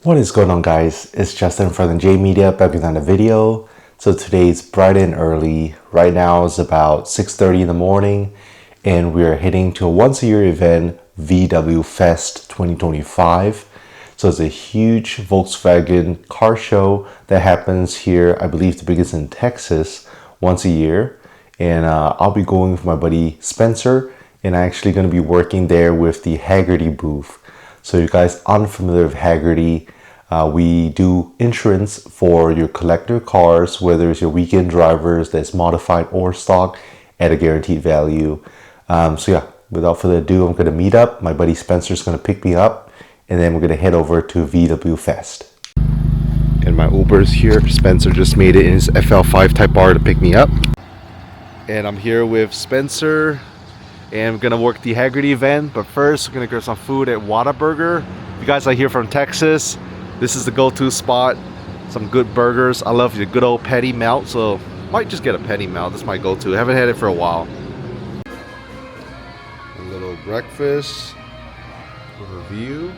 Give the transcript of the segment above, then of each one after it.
What is going on, guys? It's Justin from the J Media back with another video. So today's bright and early. Right now it's about 6:30 in the morning and we are heading to a once a year event, VW Fest 2025. So it's a huge Volkswagen car show that happens here, I believe the biggest in Texas, once a year. And I'll be going with my buddy Spencer, and I'm actually going to be working there with the Haggerty booth. So you guys unfamiliar with Haggerty, we do insurance for your collector cars, whether it's your weekend drivers that's modified or stock at a guaranteed value. So yeah, without further ado, I'm going to meet up. My buddy Spencer's going to pick me up, and then we're going to head over to VW Fest. And my Uber's here. Spencer just made it in his FL5 Type R to pick me up. And I'm here with Spencer, and I'm gonna work the Haggerty event. But first, we're gonna grab some food at Whataburger. If you guys are here from Texas, this is the go-to spot. Some good burgers. I love the good old patty melt, so might just get a patty melt. That's my go-to. Haven't had it for a while. A little breakfast review.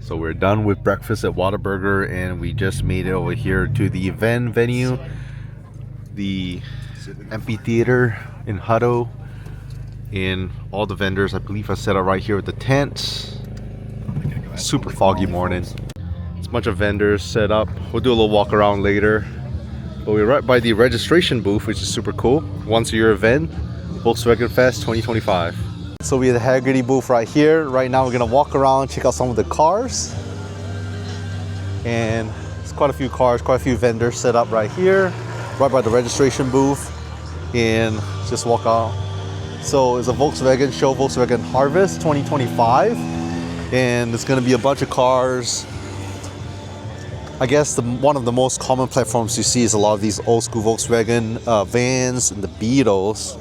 So we're done with breakfast at Whataburger, and we just made it over here to the event venue, the amphitheater in Hutto, and all the vendors I believe are set up right here with the tents. Super foggy morning. It's a bunch of vendors set up. We'll do a little walk around later, but we're right by the registration booth, which is super cool. Once a year event, Volkswagen Fest 2025. So we have the Haggerty booth right here. Right now we're gonna walk around, check out some of the cars, and there's quite a few cars, quite a few vendors set up right here, right by the registration booth, and just walk out. So it's a Volkswagen show, Volkswagen Harvest 2025, and there's going to be a bunch of cars. I guess one of the most common platforms you see is a lot of these old school Volkswagen vans and the Beetles.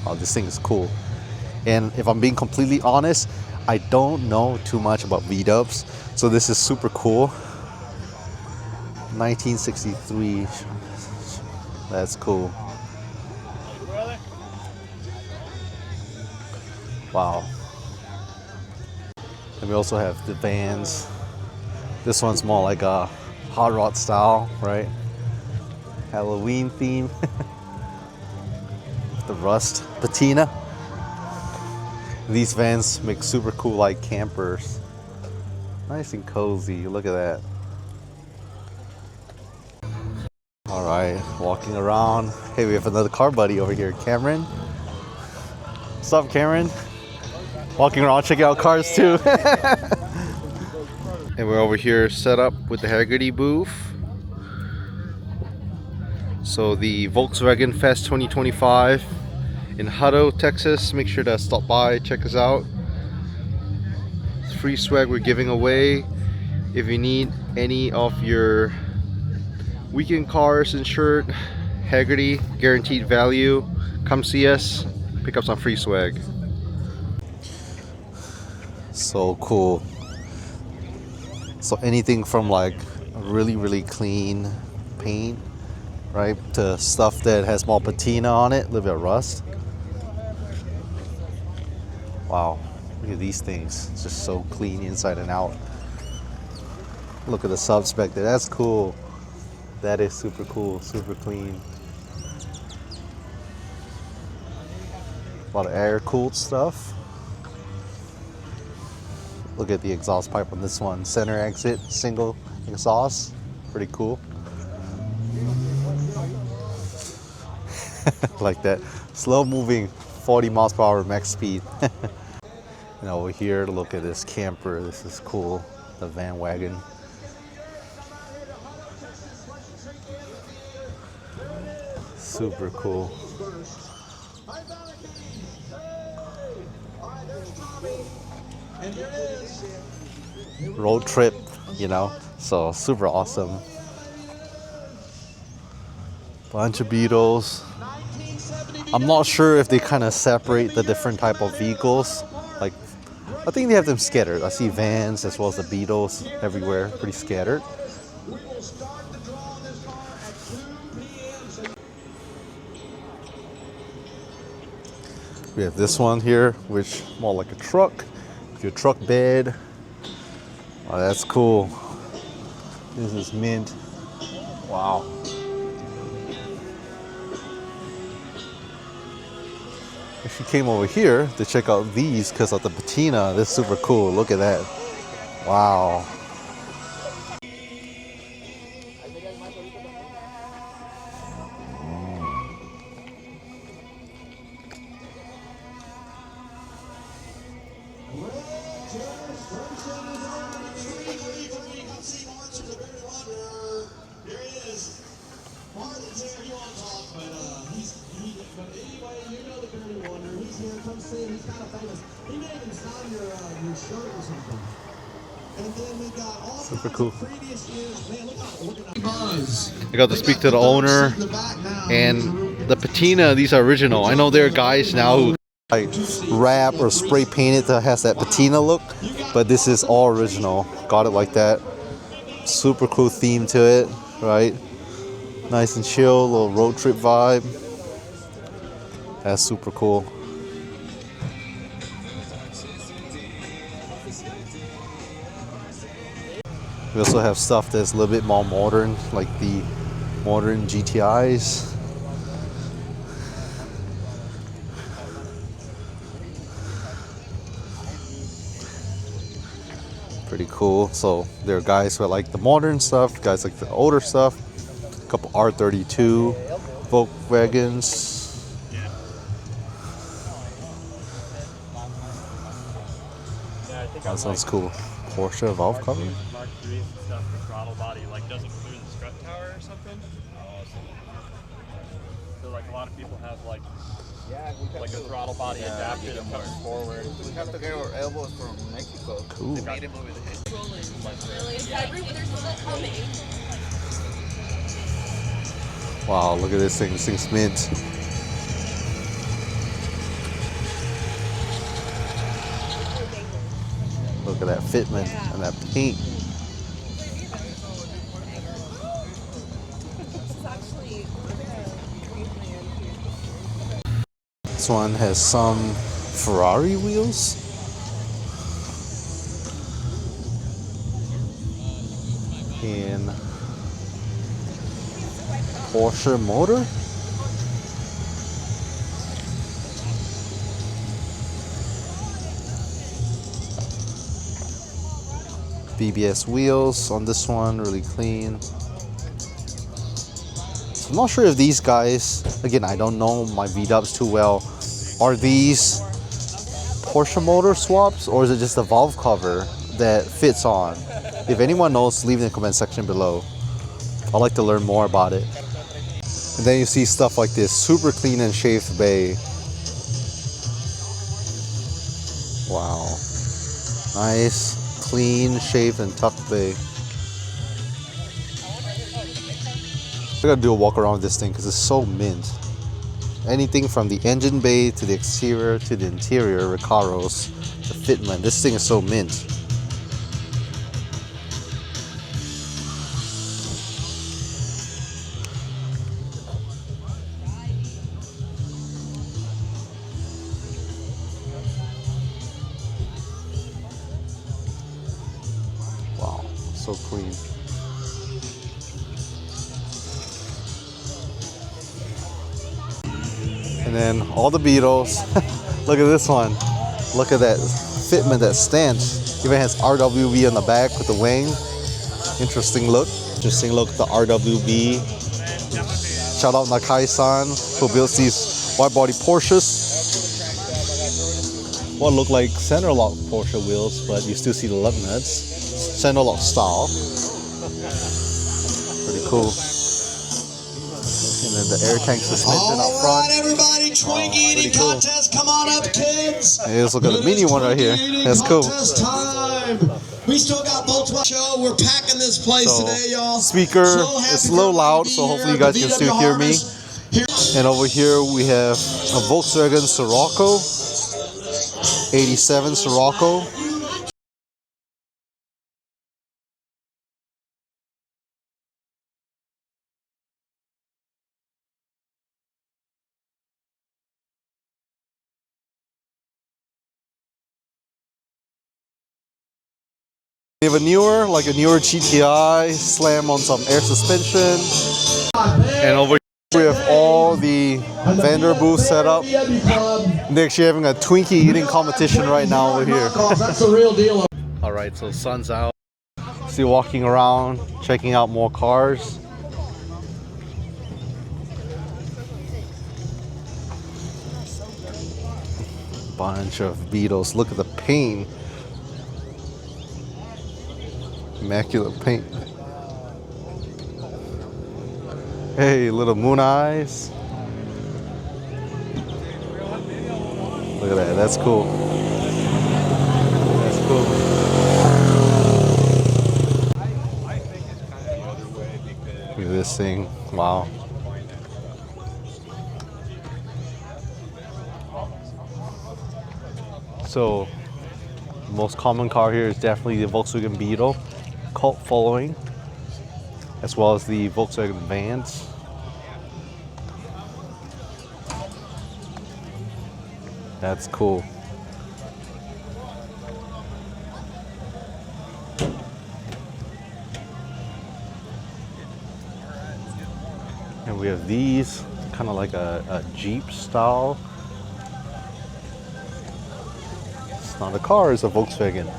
Oh, this thing is cool. And if I'm being completely honest, I don't know too much about V-dubs, so this is super cool. 1963. That's cool. Wow. And we also have the vans. This one's more like a hot rod style, right? Halloween theme. The rust patina. These vans make super cool like campers. Nice and cozy. Look at that. All right, walking around. Hey, we have another car buddy over here, Cameron. What's up, Cameron? Walking around, checking out cars too. And we're over here set up with the Haggerty booth. So the Volkswagen Fest 2025 in Hutto, Texas. Make sure to stop by, check us out. It's free swag we're giving away. If you need any of your weekend cars insured, Haggerty, guaranteed value, come see us, pick up some free swag. So cool. So anything from like really clean paint, right, to stuff that has more patina on it, a little bit of rust. Wow, look at these things. It's just so clean inside and out. Look at the sub-spec there. That's cool. That is super cool, super clean. A lot of air-cooled stuff. Look at the exhaust pipe on this one. Center exit, single exhaust. Pretty cool. Like that. Slow moving, 40 miles per hour max speed. And over here, look at this camper. This is cool. The van wagon. Super cool. Road trip, you know, so super awesome. Bunch of Beetles. I'm not sure if they kind of separate the different type of vehicles. Like, I think they have them scattered. I see vans as well as the Beetles everywhere, pretty scattered. We have this one here, which more like a truck. with your truck bed. Oh, that's cool. This is mint. Wow. She came over here to check out these because of the patina. This is super cool. Look at that. Wow. Super cool. I got to speak to the owner, and the patina, these are original. I know there are guys now who like wrap or spray paint it that has that patina look, but this is all original. Got it like that. Super cool theme to it, right? Nice and chill, little road trip vibe. That's super cool. We also have stuff that's a little bit more modern, like the modern GTIs. Pretty cool. So there are guys who like the modern stuff, guys like the older stuff. A couple R32 Volkswagens. That sounds cool. Porsche valve cover. Mark III stuff, the throttle body like doesn't clear the strut tower or something. So like a lot of people have like a throttle body adapted and comes forward. We have to get our elbows from Mexico. Cool. They made him over there. Wow, look at this thing. This thing's mint. Look at that fitment and that paint. This one has some Ferrari wheels. And Porsche motor. BBS wheels on this one, really clean. So I'm not sure if these guys, again, I don't know my V-dubs too well. Are these Porsche motor swaps or is it just a valve cover that fits on? If anyone knows, leave in the comment section below. I'd like to learn more about it. And then you see stuff like this, super clean and shaved bay. Wow. Nice, clean, shaved and tucked bay. I gotta do a walk around with this thing because it's so mint. Anything from the engine bay to the exterior to the interior, Recaros, the fitment, this thing is so mint. Wow, so clean. And then all the Beetles. Look at this one. Look at that fitment, that stance. Even has RWB on the back with the wing. Interesting look. Interesting look at the RWB. Shout out Nakai-san who builds these wide body Porsches. What look like center lock Porsche wheels, but you still see the lug nuts. Center lock style. Pretty cool. And then the air tank suspension up front. Alright, everybody, Twinkie eating cool. contest. Come on up, kids. And let's look at the mini one right here. That's cool. Contest time. We still got Volkswagen show. We're packing this place So, today, y'all. speaker, So happy it's a little for loud, everybody so hopefully you here guys at can the still VW hear me. Harvest. And over here we have a Volkswagen Scirocco, 87 Scirocco. We have a newer GTI, slam on some air suspension. And over here we have all the vendor booths set up. They're actually having a Twinkie eating competition right now over here. That's the real deal. Alright, so sun's out. Still walking around, checking out more cars. Bunch of Beetles. Look at the paint. Immaculate paint. Hey, little moon eyes. Look at that. That's cool. That's cool. Look at this thing. Wow. So, the most common car here is definitely the Volkswagen Beetle, cult following, as well as the Volkswagen Vans. That's cool. And we have these, kind of like a Jeep style. It's not a car, it's a Volkswagen.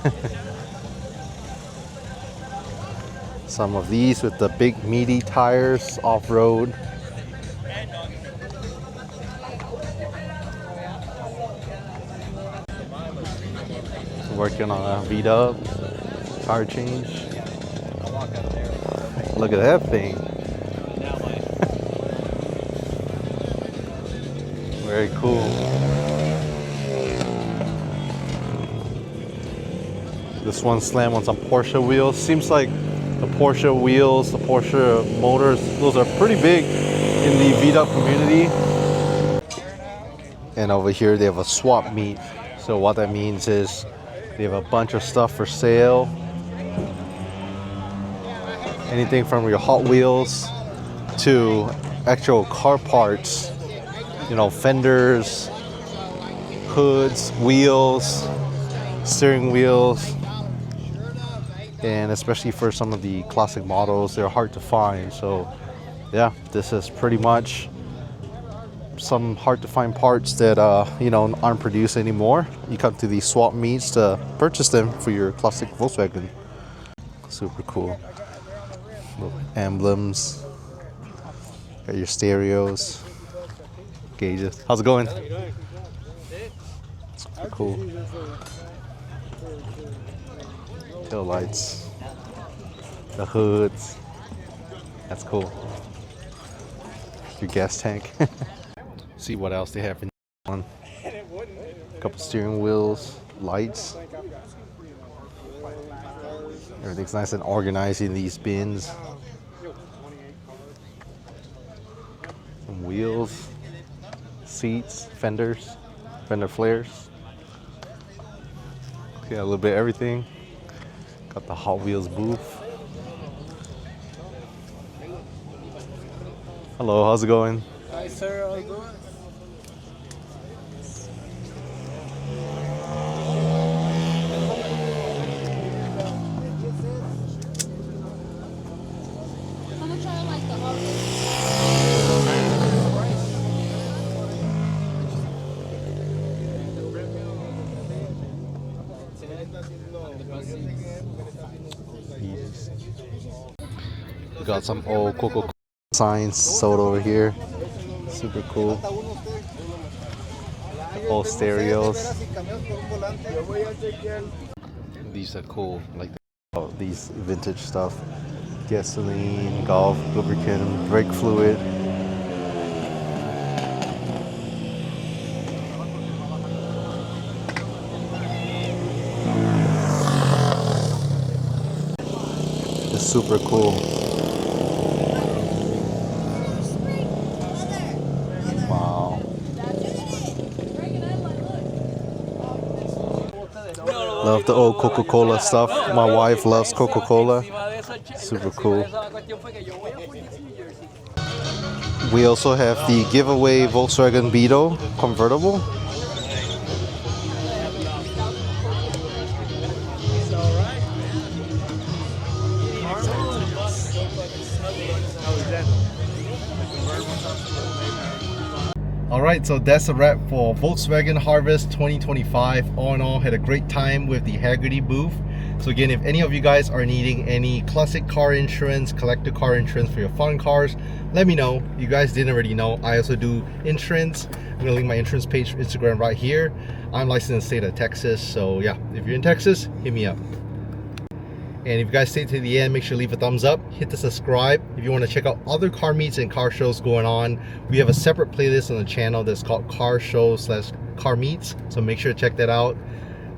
Some of these with the big meaty tires off-road. Working on a V-dub tire change. Look at that thing. Very cool. This one slammed on some Porsche wheels. Seems like the Porsche wheels, the Porsche motors, those are pretty big in the V-dub community. And over here they have a swap meet. So what that means is they have a bunch of stuff for sale. Anything from your Hot Wheels to actual car parts. You know, fenders, hoods, wheels, steering wheels. And especially for some of the classic models, they're hard to find. So yeah, this is pretty much some hard to find parts that you know, aren't produced anymore. You come to these swap meets to purchase them for your classic Volkswagen. Super cool. Little emblems. Got your stereos, gauges. How's it going? Super cool. Tail lights, the hoods. That's cool. Your gas tank. See what else they have in one. A couple steering wheels, lights. Everything's nice and organized in these bins. Some wheels, seats, fenders, fender flares. Yeah, a little bit of everything. Got the Hot Wheels booth. Hello, how's it going? Hi, sir. How you doing? I'm gonna try like the hard. We got some old Coca-Cola signs sold over here. Super cool. Old stereos. These are cool. Like these vintage stuff. Gasoline, golf, lubricant, brake fluid. It's super cool. Wow. Love the old Coca-Cola stuff. My wife loves Coca-Cola. Super cool. We also have the giveaway Volkswagen Beetle convertible. Alright, so that's a wrap for Volkswagen Harvest 2025. All in all, had a great time with the Haggerty booth. So again, if any of you guys are needing any classic car insurance, collector car insurance for your fun cars, let me know. You guys didn't already know, I also do insurance. I'm gonna link my insurance page for Instagram right here. I'm licensed in the state of Texas, so yeah, if you're in Texas, hit me up. And if you guys stay to the end, make sure to leave a thumbs up, hit the subscribe. If you want to check out other car meets and car shows going on, we have a separate playlist on the channel that's called Car Shows/Car Meets, so make sure to check that out.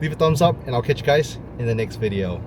Leave a thumbs up, and I'll catch you guys in the next video.